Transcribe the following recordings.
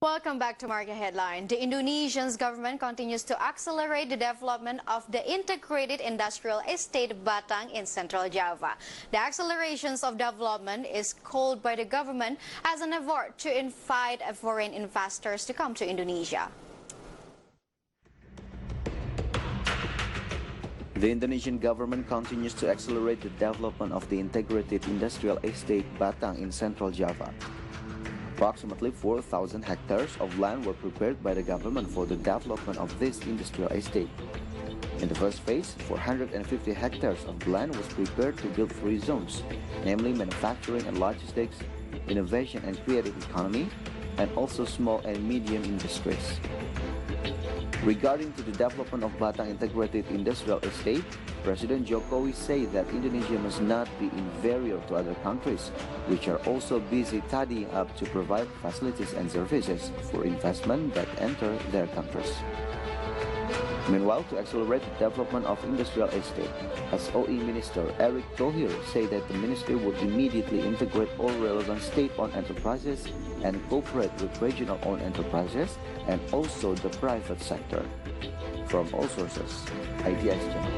Welcome back to Market Headline. The Indonesian government continues to accelerate the development of the integrated industrial estate Batang in Central Java. The accelerations of development is called by the government as an effort to invite foreign investors to come to Indonesia. The Indonesian government continues to accelerate the development of the integrated industrial estate Batang in Central Java. Approximately 4,000 hectares of land were prepared by the government for the development of this industrial estate. In the first phase, 450 hectares of land was prepared to build 3 zones, namely manufacturing and logistics, innovation and creative economy, and also small and medium industries. Regarding to the development of Batang Integrated Industrial Estate, President Jokowi said that Indonesia must not be inferior to other countries, which are also busy tidying up to provide facilities and services for investment that enter their countries. Meanwhile, to accelerate the development of industrial estate, SOE Minister Erick Thohir said that the ministry would immediately integrate all relevant state-owned enterprises and cooperate with regional-owned enterprises and also the private sector. From all sources, IDS Channel.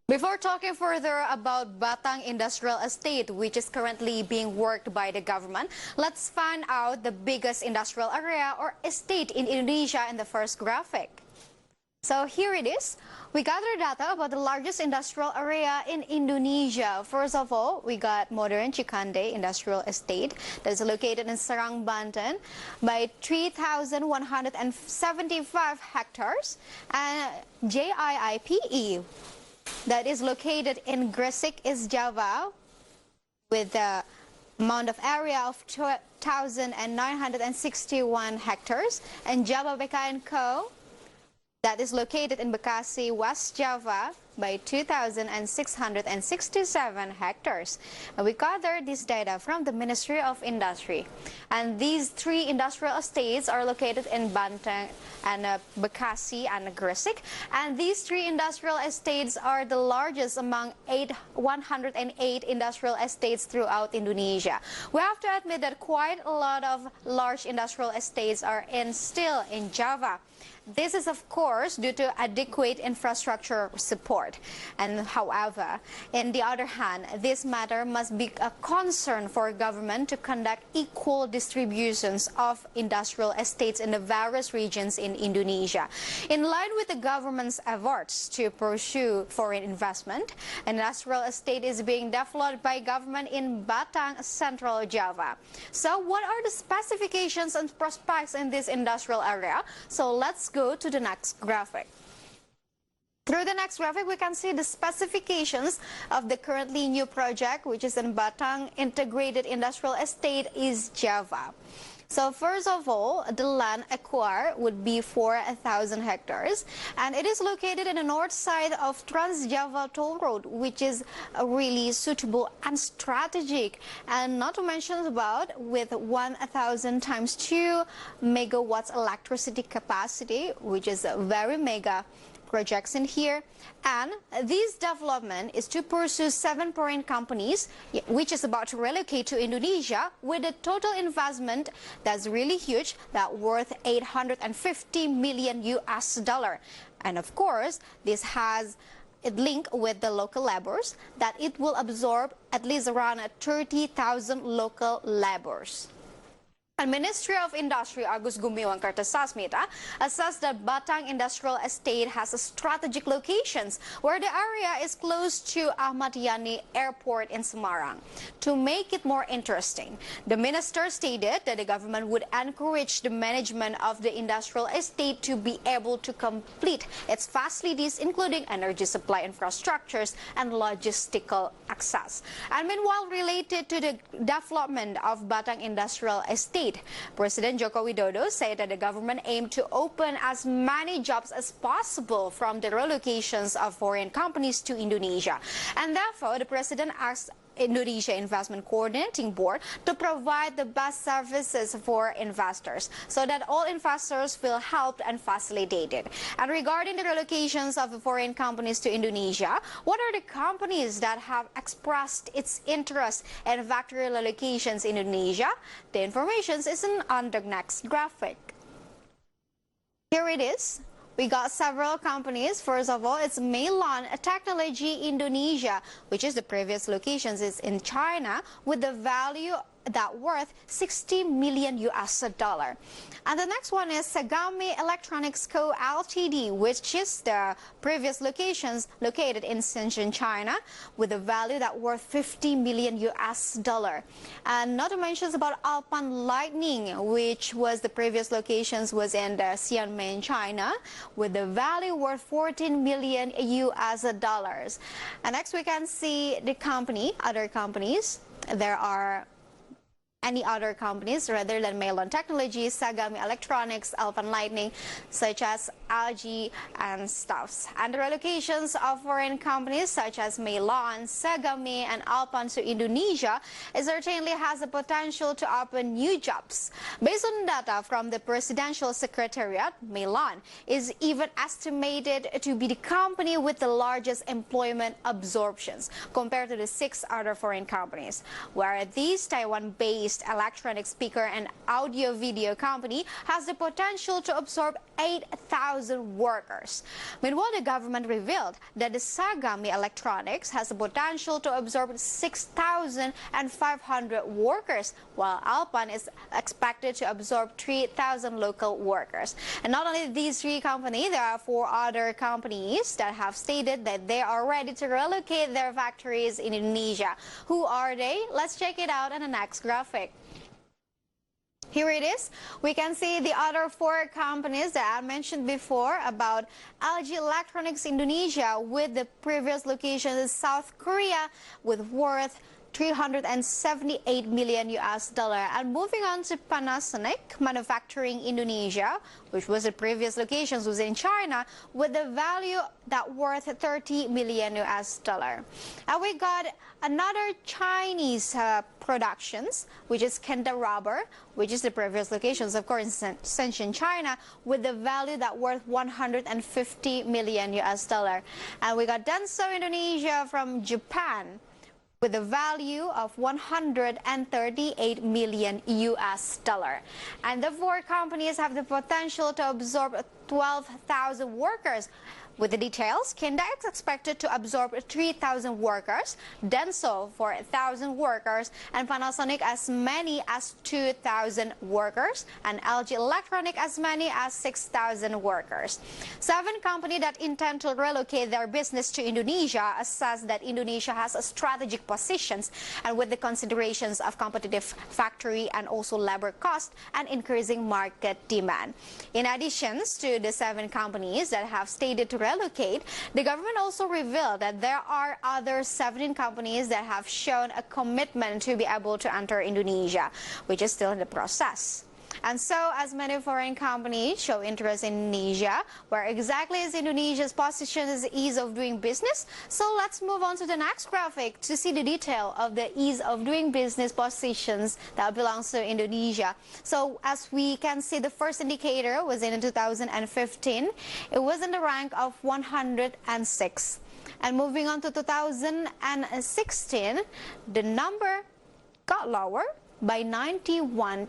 Before talking further about Batang Industrial Estate, which is currently being worked by the government, let's find out the biggest industrial area or estate in Indonesia in the first graphic. So here it is. We gathered data about the largest industrial area in Indonesia. First of all, we got Modern Cikande Industrial Estate that is located in Serang, Banten by 3,175 hectares, and JIIPE that is located in Gresik, East Java with the amount of area of 2,961 hectares, and Java BK & Co. that is located in Bekasi, West Java by 2,667 hectares. And we gathered this data from the Ministry of Industry. And these 3 industrial estates are located in Banten and Bekasi and Gresik. And these 3 industrial estates are the largest among 108 industrial estates throughout Indonesia. We have to admit that quite a lot of large industrial estates are still in Java. This is, of course, due to adequate infrastructure support. And however, on the other hand, this matter must be a concern for government to conduct equal distributions of industrial estates in the various regions in Indonesia. In line with the government's efforts to pursue foreign investment, an industrial estate is being developed by government in Batang, Central Java. So what are the specifications and prospects in this industrial area? So let's go to the next graphic. Through the next graphic, we can see the specifications of the currently new project, which is in Batang Integrated Industrial Estate, East Java. So first of all, the land acquired would be 4,000 hectares, and it is located in the north side of Trans-Java Toll Road, which is really suitable and strategic, and not to mention about with 1,000 times 2 megawatts electricity capacity, which is a very mega projects in here. And this development is to pursue 7 foreign companies which is about to relocate to Indonesia with a total investment that's really huge, that worth 850 million US dollar. And of course, this has a link with the local laborers that it will absorb at least around 30,000 local laborers. And Ministry of Industry Agus Gumiwang Kartasasmita assessed that Batang Industrial Estate has strategic locations where the area is close to Ahmad Yani Airport in Semarang. To make it more interesting, the minister stated that the government would encourage the management of the industrial estate to be able to complete its facilities, including energy supply infrastructures and logistical access. And meanwhile, related to the development of Batang Industrial Estate, President Joko Widodo said that the government aimed to open as many jobs as possible from the relocations of foreign companies to Indonesia. And therefore, the president asked Indonesia Investment Coordinating Board to provide the best services for investors so that all investors feel helped and facilitated. And regarding the relocations of foreign companies to Indonesia, what are the companies that have expressed its interest in factory relocations in Indonesia? The information is on the next graphic. Here it is. We got several companies. First of all, it's Meilon Technology Indonesia, which is the previous locations is in China, with the value that worth 60 million US dollar. And the next one is Sagami Electronics Co. Ltd, which is the previous locations located in Shenzhen, China, with a value that worth 50 million US dollar. And not to mention about Alpan Lightning, which was the previous locations was in the Xiamen, China, with the value worth 14 million US dollars. And next we can see the other companies. There are any other companies rather than Meilon Technology, Sagami Electronics, Alpan Lightning, such as LG and stuffs. And the relocations of foreign companies such as Meilon, Sagami, and Alpan to Indonesia certainly has the potential to open new jobs. Based on data from the Presidential Secretariat, Meilon is even estimated to be the company with the largest employment absorptions compared to the 6 other foreign companies, where these Taiwan-based electronic speaker and audio video company has the potential to absorb 8,000 workers. Meanwhile, the government revealed that the Sagami Electronics has the potential to absorb 6,500 workers, while Alpan is expected to absorb 3,000 local workers. And not only these 3 companies, there are 4 other companies that have stated that they are ready to relocate their factories in Indonesia. Who are they? Let's check it out in the next graphic. Here it is. We can see the other 4 companies that I mentioned before about LG Electronics Indonesia, with the previous location in South Korea, with worth 378 million US dollar. And moving on to Panasonic Manufacturing Indonesia, which was the previous locations was in China, with the value that worth 30 million US dollar. And we got another Chinese productions, which is Kenda Rubber, which is the previous locations, of course, in Shenzhen, China, with the value that worth 150 million US dollar. And we got Denso Indonesia from Japan, with a value of 138 million US dollar. And the 4 companies have the potential to absorb 12,000 workers. With the details, Kenda is expected to absorb 3,000 workers, Denso 4,000 workers, and Panasonic as many as 2,000 workers, and LG Electronic as many as 6,000 workers. 7 companies that intend to relocate their business to Indonesia assess that Indonesia has a strategic positions, and with the considerations of competitive factory and also labor cost and increasing market demand. In addition to the 7 companies that have stated to relocate, the government also revealed that there are other 17 companies that have shown a commitment to be able to enter Indonesia, which is still in the process. And so, as many foreign companies show interest in Indonesia, where exactly is Indonesia's position as ease of doing business? So let's move on to the next graphic to see the detail of the ease of doing business positions that belongs to Indonesia. So as we can see, the first indicator was in 2015. It was in the rank of 106. And moving on to 2016, the number got lower by 91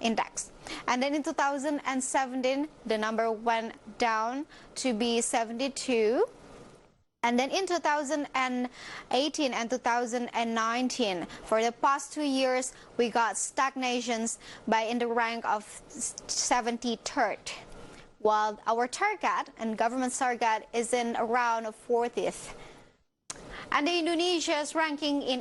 index. And then in 2017, the number went down to be 72. And then in 2018 and 2019, for the past 2 years, we got stagnations by in the rank of 73rd. While our target and government target is in around 40th. And the Indonesia's ranking in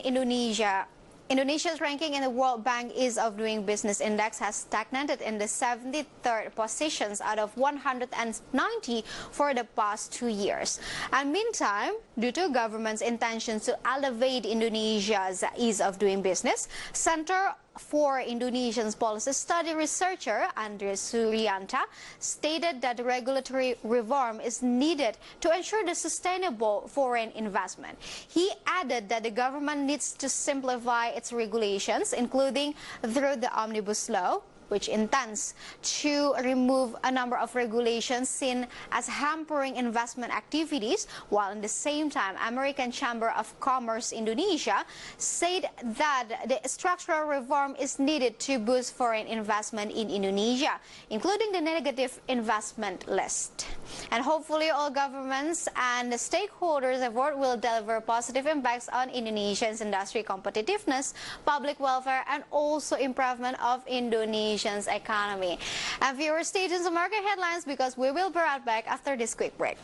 Indonesia's ranking in the World Bank Ease of Doing Business Index has stagnated in the 73rd positions out of 190 for the past 2 years. And meantime, due to government's intentions to elevate Indonesia's ease of doing business, center for Indonesian's policy study researcher Andres Suryanta stated that regulatory reform is needed to ensure the sustainable foreign investment. He added that the government needs to simplify its regulations, including through the Omnibus Law, which intends to remove a number of regulations seen as hampering investment activities, while at the same time, American Chamber of Commerce Indonesia said that the structural reform is needed to boost foreign investment in Indonesia, including the negative investment list. And hopefully all governments and the stakeholders' effort will deliver positive impacts on Indonesia's industry competitiveness, public welfare, and also improvement of Indonesia's economy. And viewers, stay tuned to market headlines because we will be right back after this quick break.